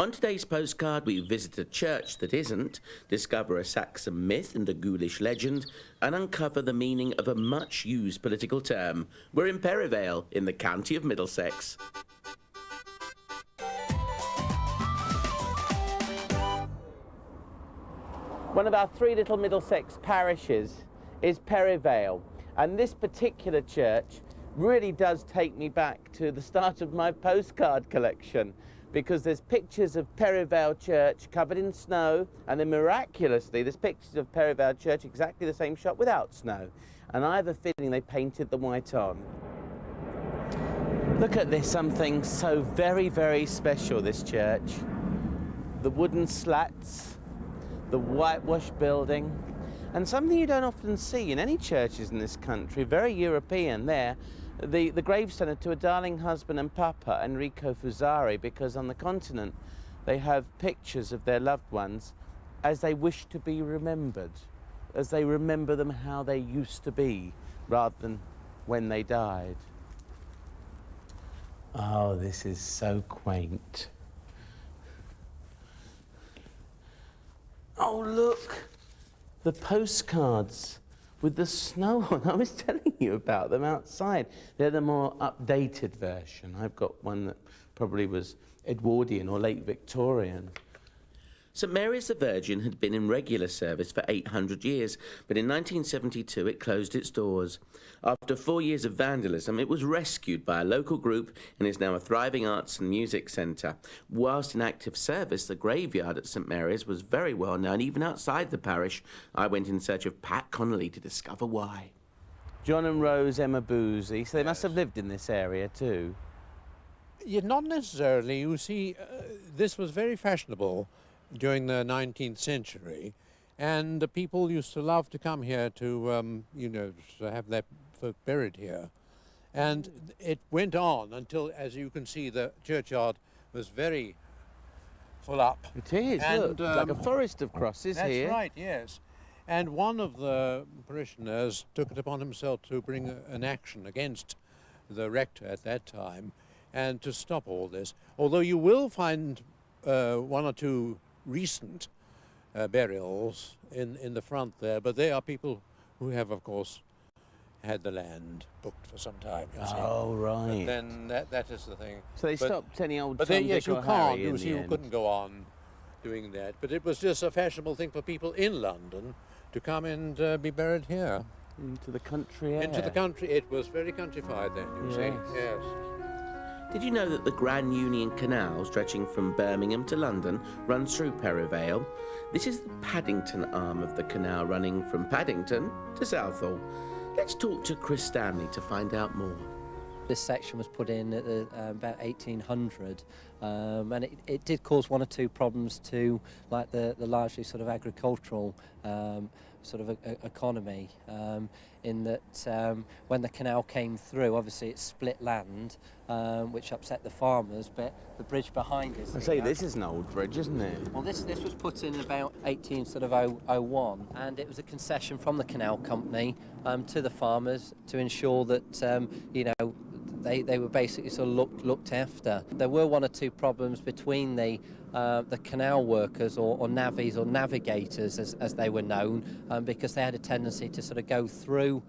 On today's postcard, we visit a church that isn't, discover a Saxon myth and a ghoulish legend, and uncover the meaning of a much-used political term. We're in Perivale, in the county of Middlesex. One of our three little Middlesex parishes is Perivale, and this particular church really does take me back to the start of my postcard collection, because there's pictures of Perivale Church covered in snow, and then miraculously there's pictures of Perivale Church exactly the same shot without snow, and I have a feeling they painted the white on. Look at this, something so very, very special, this church. The wooden slats, the whitewashed building, and something you don't often see in any churches in this country, very European there, the gravestone to a darling husband and papa, Enrico Fusari, because on the continent they have pictures of their loved ones as they wish to be remembered, as they remember them how they used to be, rather than when they died. Oh, this is so quaint. Oh, look, the postcards with the snow on. I was telling you about them outside. They're the more updated version. I've got one that probably was Edwardian or late Victorian. St Mary's the Virgin had been in regular service for 800 years, but in 1972 it closed its doors. After 4 years of vandalism, it was rescued by a local group and is now a thriving arts and music centre. Whilst in active service, the graveyard at St Mary's was very well known, even outside the parish. I went in search of Pat Connolly to discover why. John and Rose Emma Boozy, so they must have lived in this area too. Yeah, not necessarily. You see, this was very fashionable during the 19th century, and the people used to love to come here to, to have their folk buried here. And it went on until, as you can see, the churchyard was very full up. It is, and, look, like a forest of crosses here. That's right, yes. And one of the parishioners took it upon himself to bring an action against the rector at that time and to stop all this. Although you will find one or two recent burials in the front there, but they are people who have, of course, had the land booked for some time. Oh, right. But then that is the thing. So they stopped any old But Tom, yes, Dick you or can't. Harry You see, you couldn't go on doing that. But it was just a fashionable thing for people in London to come and be buried here. Into the country air. Into the country. It was very countrified then, you see. Yes. Did you know that the Grand Union Canal, stretching from Birmingham to London, runs through Perivale? This is the Paddington arm of the canal, running from Paddington to Southall. Let's talk to Chris Stanley to find out more. This section was put in at about 1800, and it did cause one or two problems to, like the largely sort of agricultural sort of economy, in that when the canal came through, obviously it split land, which upset the farmers, but the bridge behind us... I say, this is an old bridge, isn't it? Well, this was put in about 1801, and it was a concession from the canal company to the farmers to ensure that, they were basically sort of looked after. There were one or two problems between the canal workers or navvies or navigators as they were known, because they had a tendency to sort of go through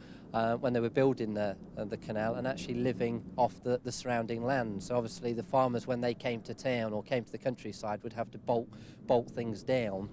when they were building the canal and actually living off the surrounding land. So obviously the farmers, when they came to town or came to the countryside, would have to bolt things down.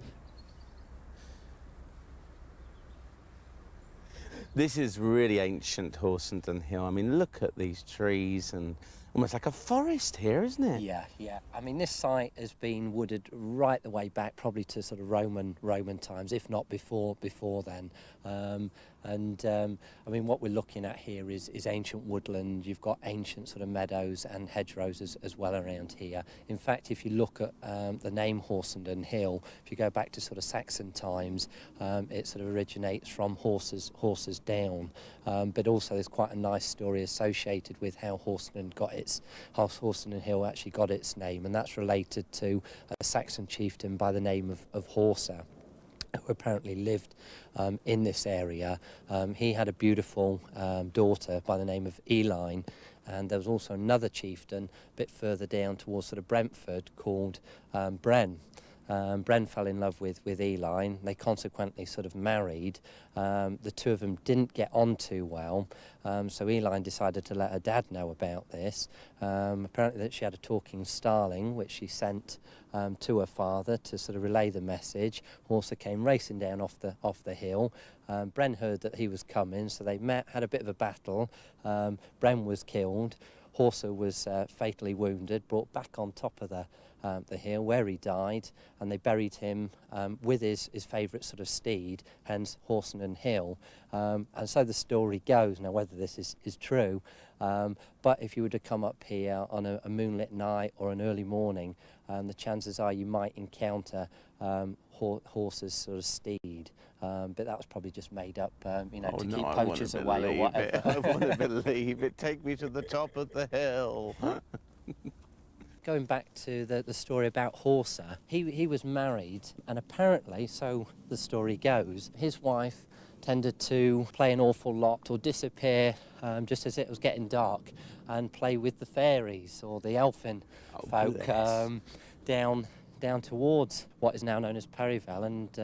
This is really ancient Horsenden Hill. I mean, look at these trees, and almost like a forest here, isn't it? Yeah. I mean, this site has been wooded right the way back, probably to sort of Roman times, if not before then. I mean, what we're looking at here is ancient woodland. You've got ancient sort of meadows and hedgerows as well around here. In fact, if you look at the name Horsenden Hill, if you go back to sort of Saxon times, it sort of originates from horses down. But also there's quite a nice story associated with how Horsenden Hill actually got its name, and that's related to a Saxon chieftain by the name of Horsa, who apparently lived in this area. He had a beautiful daughter by the name of Eline, And there was also another chieftain a bit further down towards sort of Brentford called Bren. Bren fell in love with Eli. They consequently sort of married. The two of them didn't get on too well, so Eli decided to let her dad know about this. Apparently that she had a talking starling, which she sent to her father to sort of relay the message. Horsa came racing down off the hill. Bren heard that he was coming, so they met, had a bit of a battle. Bren was killed. Horsa was fatally wounded, brought back on top of the hill where he died, and they buried him with his favourite sort of steed, hence Horseman Hill. And so the story goes. Now, whether this is true, but if you were to come up here on a moonlit night or an early morning, the chances are you might encounter Horse's sort of steed. But that was probably just made up, to keep poachers away or whatever. I want to believe it. Take me to the top of the hill. Going back to the story about Horsa, he was married, and apparently, so the story goes, his wife tended to play an awful lot or disappear just as it was getting dark and play with the fairies or the elfin folk down towards what is now known as Perivale, and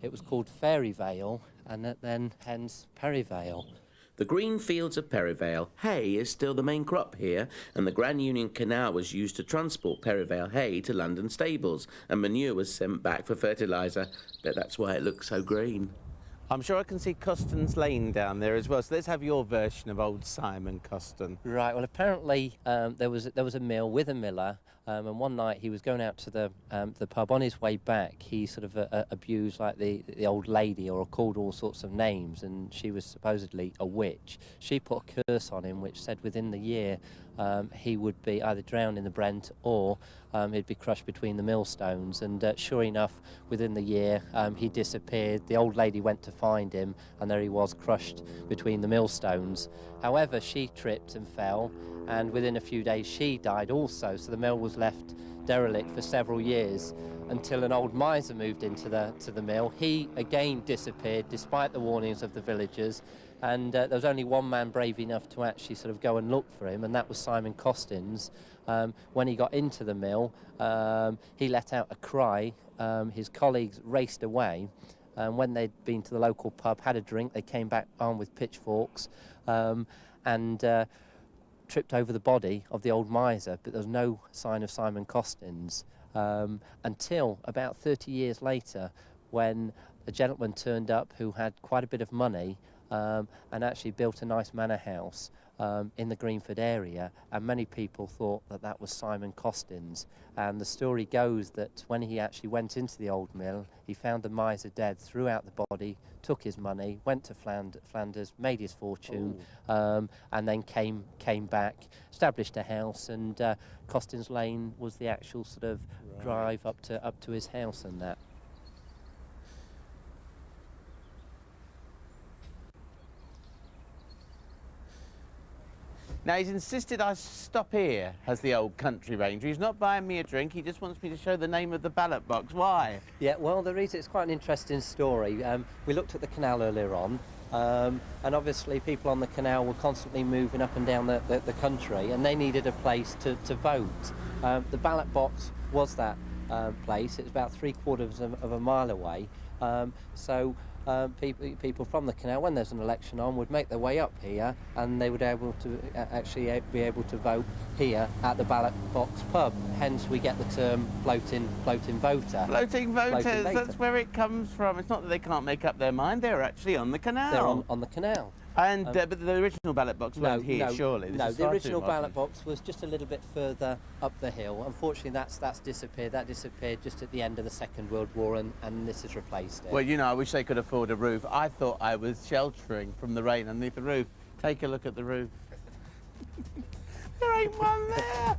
it was called Fairy Vale, and then hence Perivale. The green fields of Perivale, hay is still the main crop here, and the Grand Union Canal was used to transport Perivale hay to London stables, and manure was sent back for fertiliser. But that's why it looks so green. I'm sure I can see Coston's Lane down there as well. So let's have your version of old Simon Coston. Right. Well, apparently there was a mill with a miller, and one night he was going out to the pub. On his way back, he sort of abused like the old lady, or called all sorts of names, and she was supposedly a witch. She put a curse on him, which said within the year he would be either drowned in the Brent or he'd be crushed between the millstones. And sure enough, within the year he disappeared. The old lady went to find him, and there he was, crushed between the millstones. However, she tripped and fell, and within a few days she died also, so the mill was left derelict for several years until an old miser moved into the mill. He again disappeared despite the warnings of the villagers, and there was only one man brave enough to actually sort of go and look for him, and that was Simon Costins. When he got into the mill, he let out a cry. His colleagues raced away. When they'd been to the local pub, had a drink, they came back armed with pitchforks and tripped over the body of the old miser, but there was no sign of Simon Costins until about 30 years later, when a gentleman turned up who had quite a bit of money and actually built a nice manor house in the Greenford area, and many people thought that was Simon Costins. And the story goes that when he actually went into the old mill, he found the miser dead, threw out the body, took his money, went to Flanders, made his fortune, and then came back, established a house, and Costins Lane was the actual sort of drive up to his house and that. Now, he's insisted I stop here, has the old country ranger. He's not buying me a drink, he just wants me to show the name of the ballot box. Why? Yeah, well, it's quite an interesting story. We looked at the canal earlier on, and obviously people on the canal were constantly moving up and down the country, and they needed a place to vote. The ballot box was that place. It was about 3/4 of a mile away. People from the canal, when there's an election on, would make their way up here, and they would actually be able to vote here at the ballot box pub. Hence, we get the term floating voter. Floating voters, that's where it comes from. It's not that they can't make up their mind, they're actually on the canal. They're on the canal. And but the original ballot box wasn't here, surely? No, the original ballot box was just a little bit further up the hill. Unfortunately, that's disappeared. That disappeared just at the end of the Second World War, and this has replaced it. Well, you know, I wish they could afford a roof. I thought I was sheltering from the rain underneath the roof. Take a look at the roof. There ain't one there!